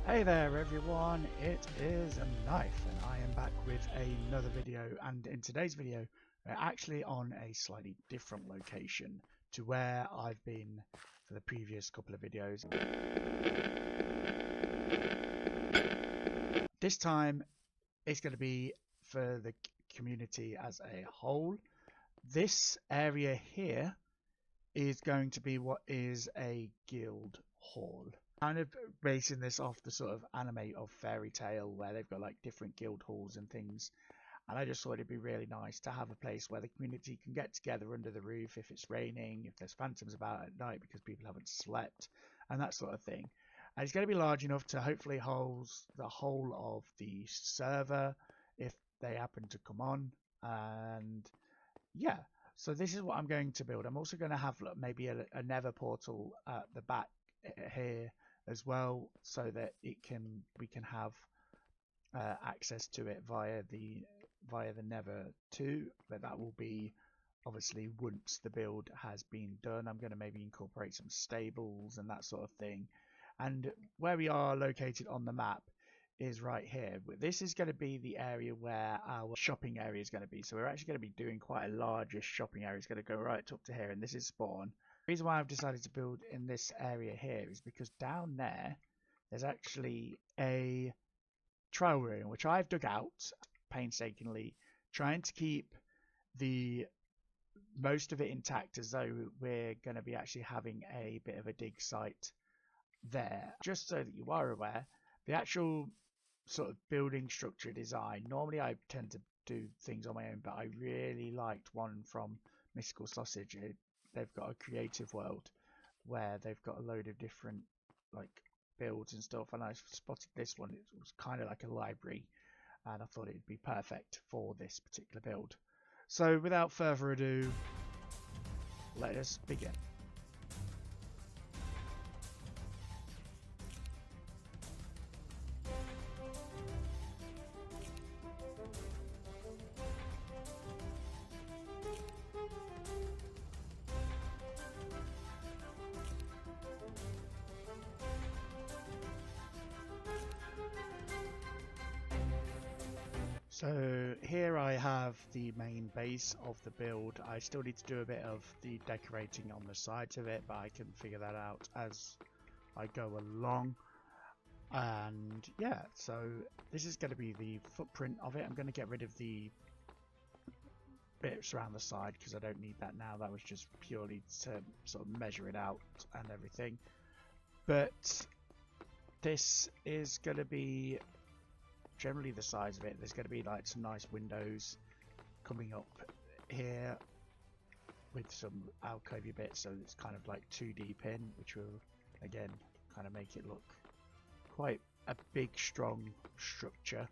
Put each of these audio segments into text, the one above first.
Hey there everyone, it is a Knife and I am back with another video, and in today's video we're actually on a slightly different location to where I've been for the previous couple of videos. This time it's going to be for the community as a whole. This area here is going to be what is a guild hall. Kind of basing this off the sort of anime of Fairy Tail, where they've got like different guild halls and things. And I just thought it'd be really nice to have a place where the community can get together under the roof if it's raining, if there's phantoms about at night because people haven't slept, and that sort of thing. And it's going to be large enough to hopefully hold the whole of the server if they happen to come on. And yeah, so this is what I'm going to build. I'm also going to have maybe a nether portal at the back here as well, so that we can have access to it via the nether too. But that will be obviously once the build has been done. I'm going to maybe incorporate some stables and that sort of thing. And where we are located on the map is right here. This is going to be the area where our shopping area is going to be. So we're actually going to be doing quite a large shopping area. It's going to go right up to here, and this is spawn. The reason why I've decided to build in this area here is because down there's actually a trial room which I've dug out painstakingly, trying to keep the most of it intact, as though we're going to be actually having a bit of a dig site there. Just so that you are aware, the actual sort of building structure design, normally I tend to do things on my own, but I really liked one from Mystical Sausage. They've got a creative world where they've got a load of different like builds and stuff, and I spotted this one. It was kind of like a library, and I thought it'd be perfect for this particular build. So without further ado, let us begin. So here I have the main base of the build. I still need to do a bit of the decorating on the sides of it, but I can figure that out as I go along. And yeah, so this is going to be the footprint of it. I'm going to get rid of the bits around the side because I don't need that now. That was just purely to sort of measure it out and everything. But this is going to be generally the size of it. There's going to be like some nice windows coming up here with some alcovey bits, so it's kind of like 2 deep in, which will again kind of make it look quite a big strong structure.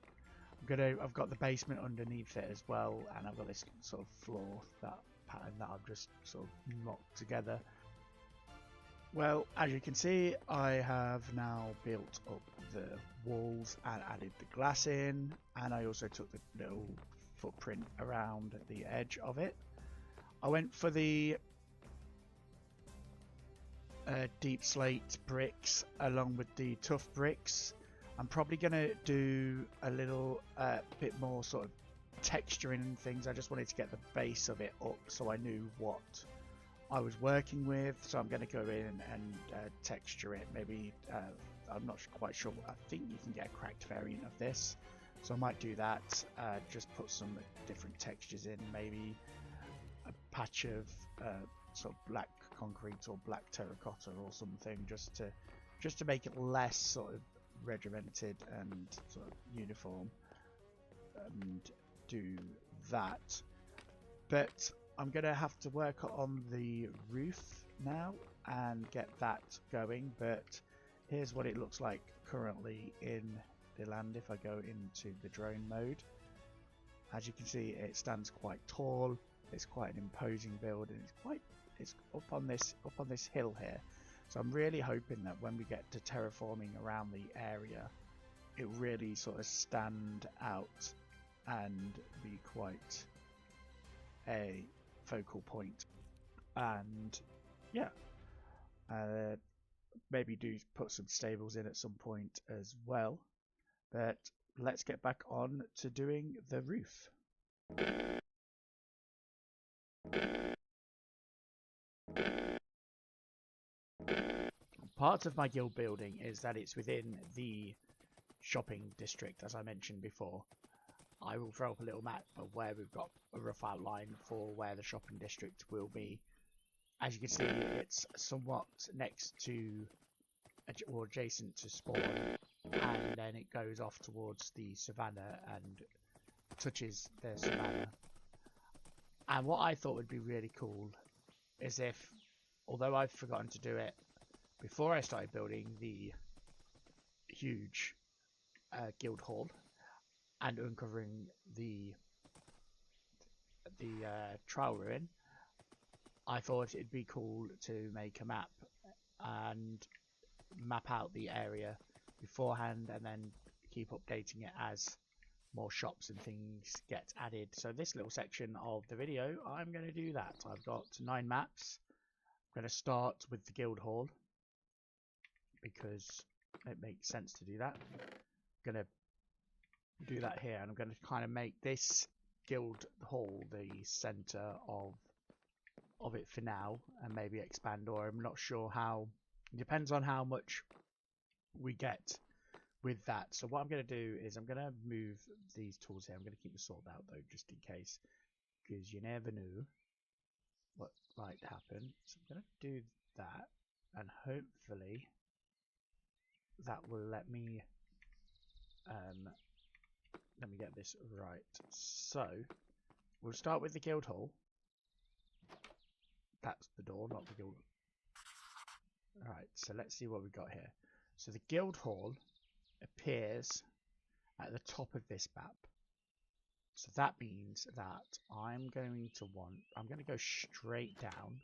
I've got the basement underneath it as well, and I've got this sort of floor, that pattern that I've just sort of knocked together. Well, as you can see, I have now built up the walls and added the glass in, and I also took the little footprint around the edge of it. I went for the deep slate bricks along with the tough bricks. I'm probably going to do a little bit more sort of texturing and things. I just wanted to get the base of it up so I knew what I was working with, so I'm going to go in and texture it. Maybe I'm not quite sure. I think you can get a cracked variant of this, so I might do that. Just put some different textures in, maybe a patch of sort of black concrete or black terracotta or something, just to make it less sort of regimented and sort of uniform, and do that. But I'm going to have to work on the roof now and get that going. But here's what it looks like currently in the land if I go into the drone mode. As you can see, it stands quite tall. It's quite an imposing build, and it's up on this hill here. So I'm really hoping that when we get to terraforming around the area, it really sort of stand out and be quite a focal point. And yeah, maybe do put some stables in at some point as well. But let's get back on to doing the roof. Part of my guild building is that it's within the shopping district, as I mentioned before. I will throw up a little map of where we've got a rough outline for where the shopping district will be. As you can see, it's somewhat next to or adjacent to spawn, and then it goes off towards the savannah and touches the savannah. And what I thought would be really cool is if, although I've forgotten to do it before I started building the huge guild hall and uncovering the trial ruin, I thought it'd be cool to make a map and map out the area beforehand and then keep updating it as more shops and things get added. So this little section of the video, I'm going to do that. I've got 9 maps. I'm going to start with the guild hall because it makes sense to do that. I'm going to do that here, and I'm going to kind of make this guild hall the center of it for now, and maybe expand, or I'm not sure how. It depends on how much we get with that. So what I'm going to do is I'm going to move these tools here. I'm going to keep the sword out though, just in case, because you never know what might happen. So I'm going to do that, and hopefully that will let me get this right. So we'll start with the guild hall. That's the door, not the guild. Alright, so let's see what we've got here. So the guild hall appears at the top of this map. So that means that I'm going to go straight down.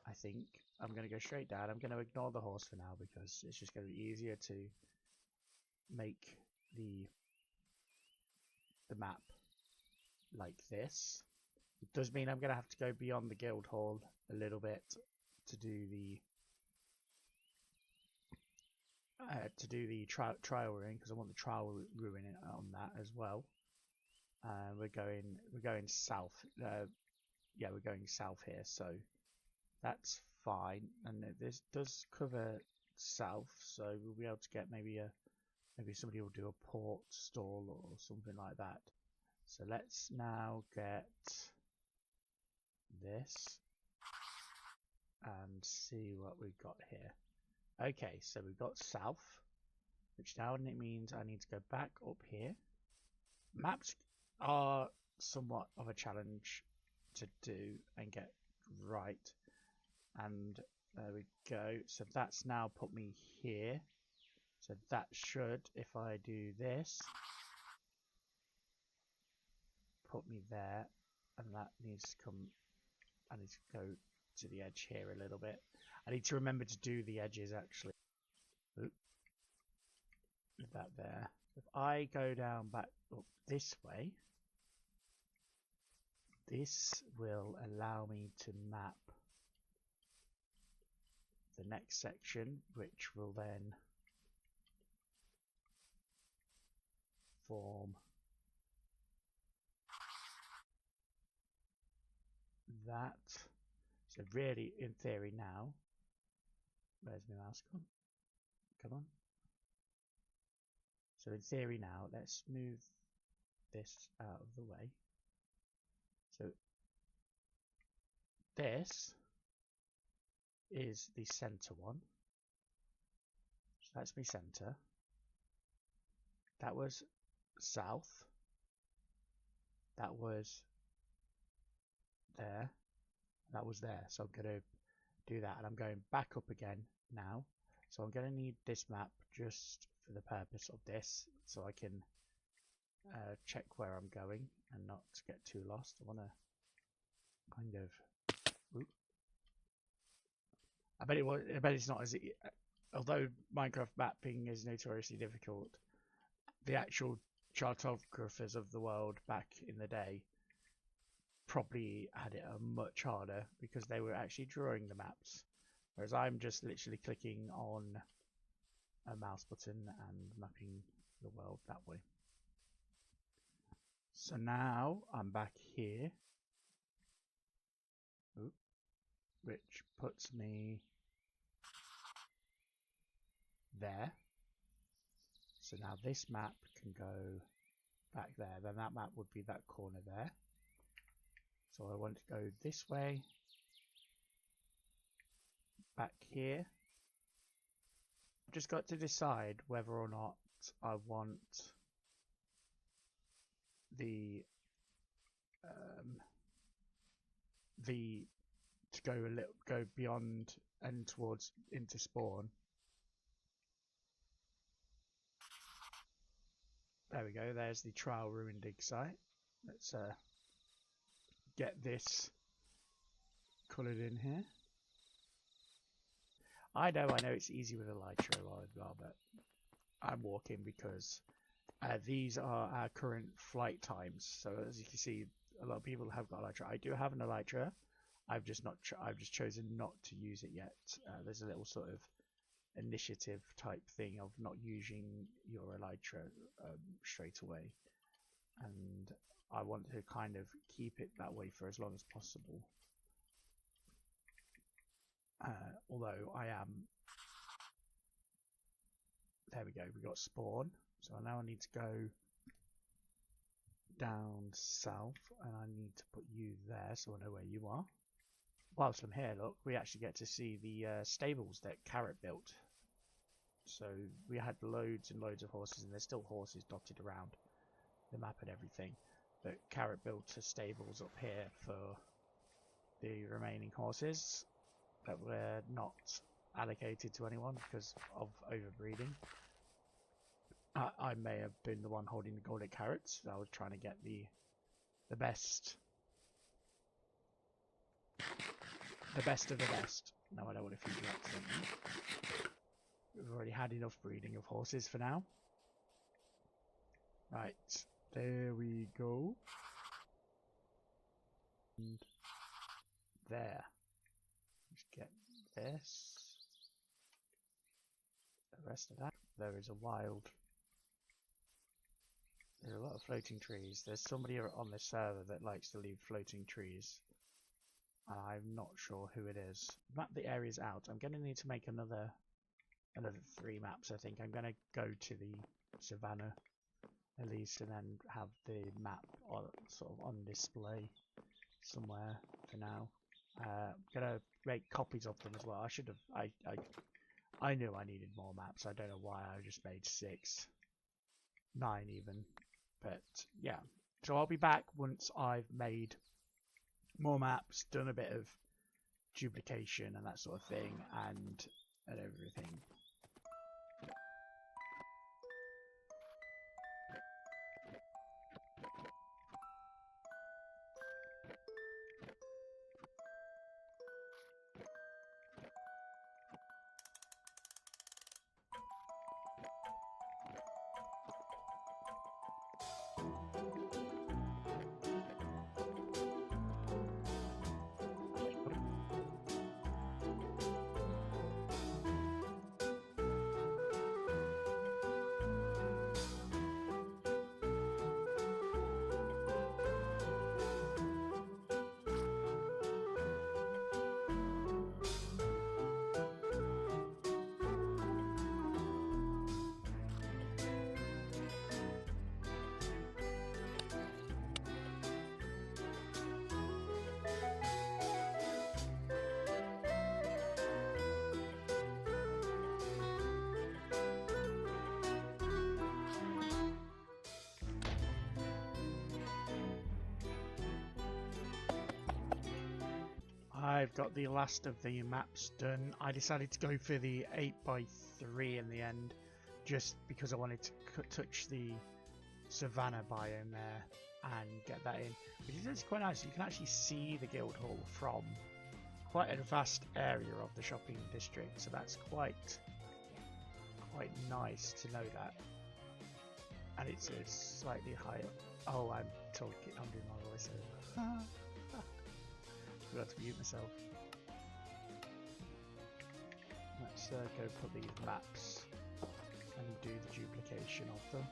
I think I'm going to go straight down. I'm going to ignore the horse for now because it's just going to be easier to make the map like this. It does mean I'm going to have to go beyond the guild hall a little bit to do the trial ruin, because I want the trial ruin on that as well. We're going south. Yeah, we're going south here, so that's fine. And this does cover south, so we'll be able to get maybe somebody will do a port stall or something like that. So let's now get this and see what we've got here. Okay, so we've got south, which now means I need to go back up here. Maps are somewhat of a challenge to do and get right, and there we go. So that's now put me here. So that should, if I do this, put me there, and that needs to come. I need to go to the edge here a little bit. I need to remember to do the edges actually. Oop. That there. If I go down back up this way, this will allow me to map the next section, which will then form that. So really, in theory now, where's my mouse gone? Come on. So in theory now, let's move this out of the way. So this is the center one. So that's my center. That was south. That was there. That was there. So I'm going to do that, and I'm going back up again now. So I'm going to need this map just for the purpose of this, so I can check where I'm going and not get too lost. I want to kind of. Oops. I bet it's not as. Although Minecraft mapping is notoriously difficult, the actual cartographers of the world back in the day probably had it much harder because they were actually drawing the maps Whereas I'm just literally clicking on a mouse button and mapping the world that way. So now I'm back here, which puts me there. So now this map can go back there. Then that map would be that corner there. So I want to go this way, back here. I've just got to decide whether or not I want the to go beyond and towards into spawn. There we go. There's the trial ruin dig site. Let's get this coloured in here. I know it's easy with Elytra as well, but I'm walking because these are our current flight times. So as you can see, a lot of people have got Elytra. I do have an Elytra. I've just chosen not to use it yet. There's a little sort of initiative type thing of not using your Elytra straight away, and I want to kind of keep it that way for as long as possible. Although I am, there we go, we got spawn. So now I need to go down south, and I need to put you there so I know where you are. Whilst I'm here, look, we actually get to see the stables that Karot built. So we had loads and loads of horses, and there's still horses dotted around the map and everything. But Karot built stables up here for the remaining horses that were not allocated to anyone because of overbreeding. I may have been the one holding the golden carrots. I was trying to get the best of the best. No, I don't want to feed you accidentally. We've already had enough breeding of horses for now. Right, there we go. And there. Let's get this. The rest of that. There is a wild. There's a lot of floating trees. There's somebody on this server that likes to leave floating trees. I'm not sure who it is. Map the areas out. I'm going to need to make another 3 maps. I think I'm going to go to the savannah at least, and then have the map sort of on display somewhere for now. I'm going to make copies of them as well. I should have. I knew I needed more maps. I don't know why I just made 6, 9 even. But yeah, so I'll be back once I've made more maps, done a bit of duplication and that sort of thing, and everything. I've got the last of the maps done. I decided to go for the 8x3 in the end, just because I wanted to touch the savannah biome there and get that in. Which is quite nice. You can actually see the guild hall from quite a vast area of the shopping district, so that's quite nice to know that. And it's a slightly higher. Oh, I'm doing my voiceover. Forgot to mute myself. let's go put these maps and do the duplication of them.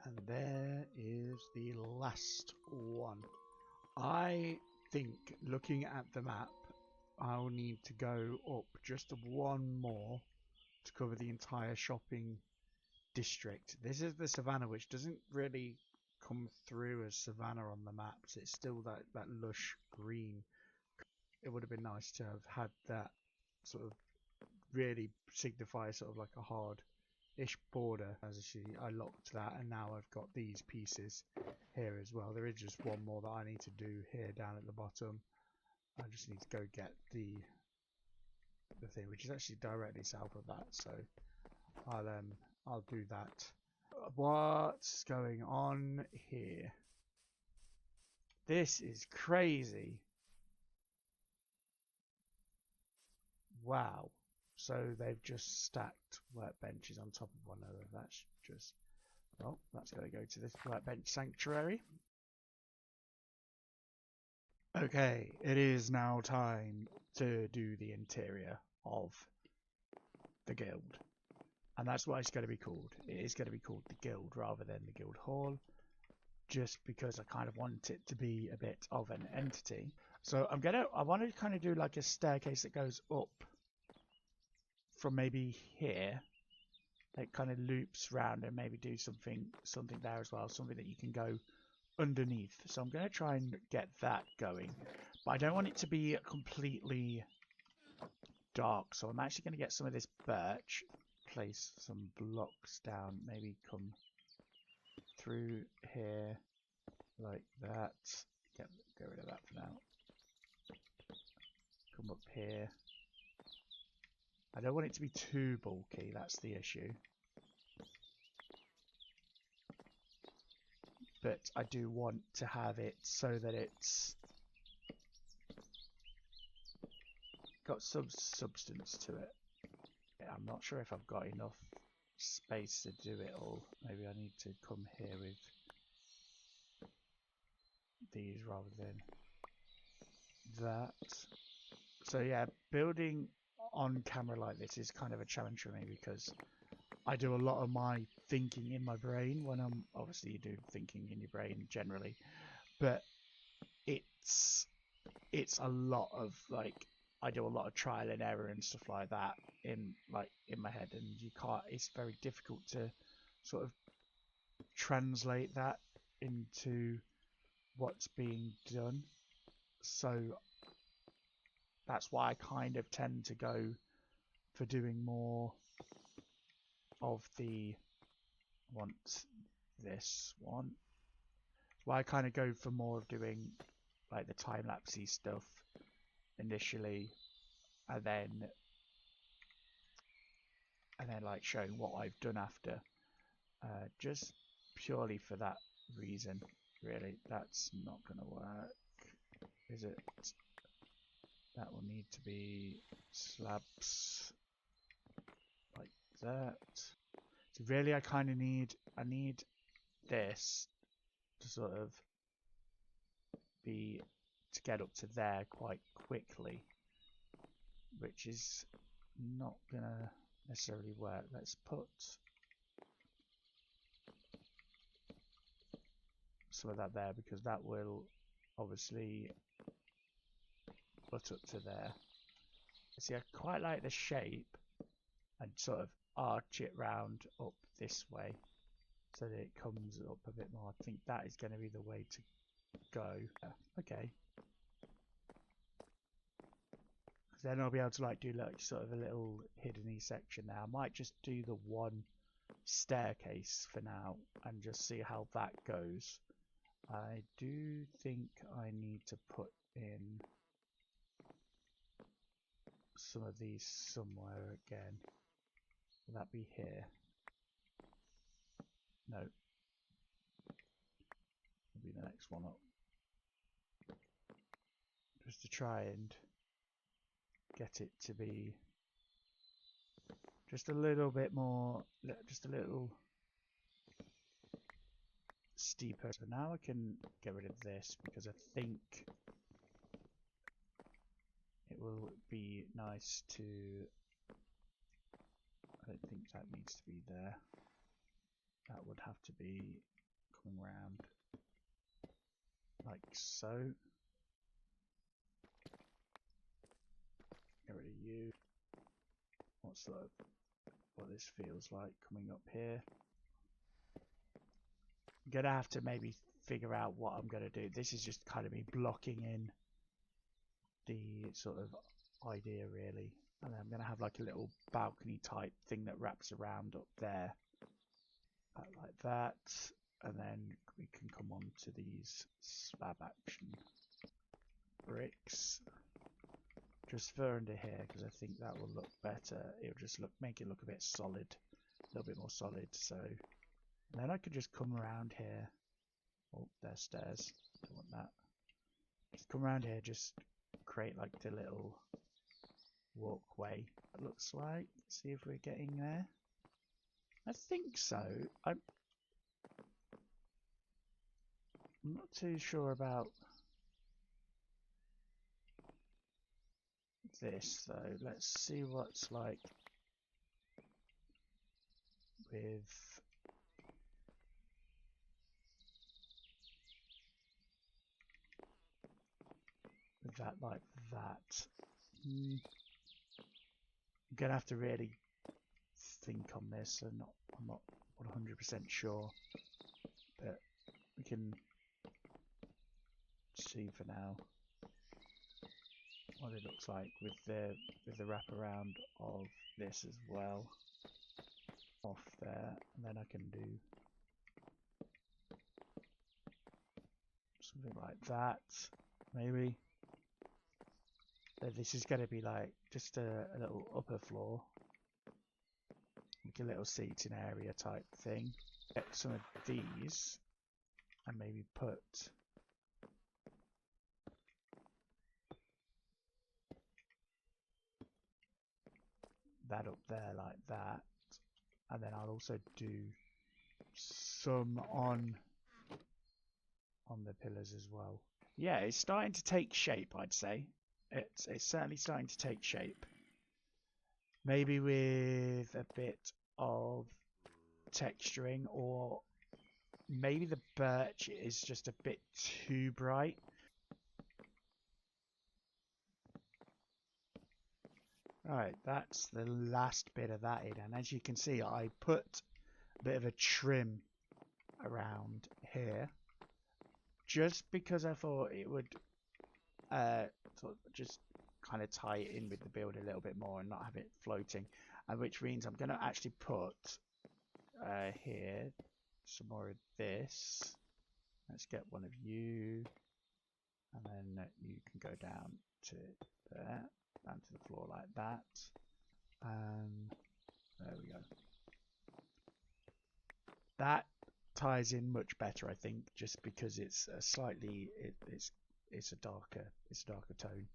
And there is the last one. I think, looking at the map, I'll need to go up just one more to cover the entire shopping district. This is the savannah, which doesn't really come through as savannah on the maps. It's still that lush green. It would have been nice to have had that sort of really signify sort of like a hard-ish border. As you see, I locked that, and now I've got these pieces here as well. There is just one more that I need to do here down at the bottom. I just need to go get the thing, which is actually directly south of that, so I'll do that. What's going on here? This is crazy. Wow. So they've just stacked workbenches on top of one another. That's just, well, that's going to go to this workbench sanctuary. Okay, it is now time to do the interior of the guild. And that's what it's going to be called. It is going to be called the guild rather than the guild hall, just because I kind of want it to be a bit of an entity. So I want to kind of do like a staircase that goes up from maybe here. It kind of loops round and maybe do something there as well, something that you can go underneath. So I'm going to try and get that going, but I don't want it to be completely dark, so I'm actually going to get some of this birch, place some blocks down, maybe come through here like that. Get rid of that for now. Come up here. I don't want it to be too bulky, that's the issue. But I do want to have it so that it's got some substance to it. I'm not sure if I've got enough space to do it all. Maybe I need to come here with these rather than that. So yeah, building on camera like this is kind of a challenge for me because I do a lot of my thinking in my brain when I'm, obviously you do thinking in your brain generally, but it's a lot of like, I do a lot of trial and error and stuff like that in my head, and you can't, it's very difficult to sort of translate that into what's being done. So that's why I kind of tend to go for doing more of the, I want this one. Why I kind of go for more of doing like the time-lapsey stuff initially, and then like showing what I've done after, just purely for that reason. Really, that's not gonna work, is it? That will need to be slabs like that. So really, I kind of need this to sort of be to get up to there quite quickly, which is not gonna necessarily work. Let's put some of that there because that will obviously butt up to there. See, I quite like the shape and sort of arch it round up this way. so that it comes up a bit more. I think that is going to be the way to go. Okay. Then I'll be able to like do like sort of a little hidden-y section there. I might just do the one staircase for now and just see how that goes. I do think I need to put in some of these somewhere again. Will that be here? No. It'll be the next one up. Just to try and get it to be just a little bit more, just a little steeper. So now I can get rid of this because I think it will be nice to, I don't think that needs to be there. That would have to be coming round like so. Get rid of you. What's that? What this feels like coming up here. I'm gonna have to maybe figure out what I'm gonna do. This is just kind of me blocking in the sort of idea really, and then I'm gonna have like a little balcony type thing that wraps around up there, like that, and then we can come on to these slab action bricks just further under here because I think that will look better. It'll just make it look a bit solid, a little bit more solid. So and then I could just come around here. Oh, there's stairs. Don't want that. Just come around here, just create like the little walkway. It looks like. See if we're getting there. I think so. I'm not too sure about this though. Let's see what's like with that, like that. I'm gonna have to really think on this, and I'm not 100% sure, but we can see for now what it looks like with the wraparound of this as well off there, and then I can do something like that maybe. But this is going to be like just a little upper floor, like a little seating area type thing. Get some of these and maybe put that up there like that, and then I'll also do some on the pillars as well. Yeah, it's starting to take shape, I'd say. It's certainly starting to take shape. Maybe with a bit of texturing, or maybe the birch is just a bit too bright. Right, that's the last bit of that in, and as you can see I put a bit of a trim around here just because I thought it would sort of just kind of tie it in with the build a little bit more and not have it floating, and which means I'm going to actually put here some more of this. Let's get one of you, and then you can go down to there, down to the floor like that. There we go. That ties in much better, I think, just because it's a slightly it's a darker tone.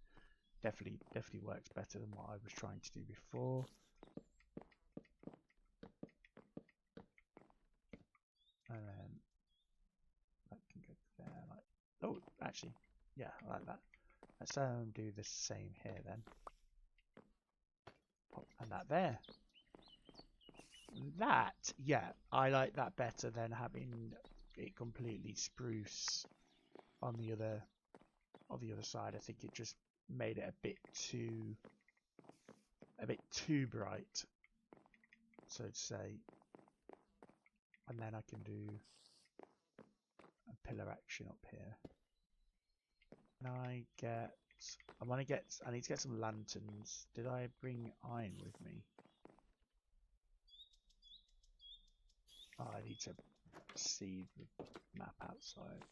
Definitely works better than what I was trying to do before. And then that can go there, like, oh, actually, yeah, I like that. Let's do the same here then. Pop and that there. That, yeah, I like that better than having it completely spruce on the other side. I think it just made it a bit too bright, so to say. And then I can do a pillar action up here. Can I get... I need to get some lanterns. Did I bring iron with me? Oh, I need to see the map outside.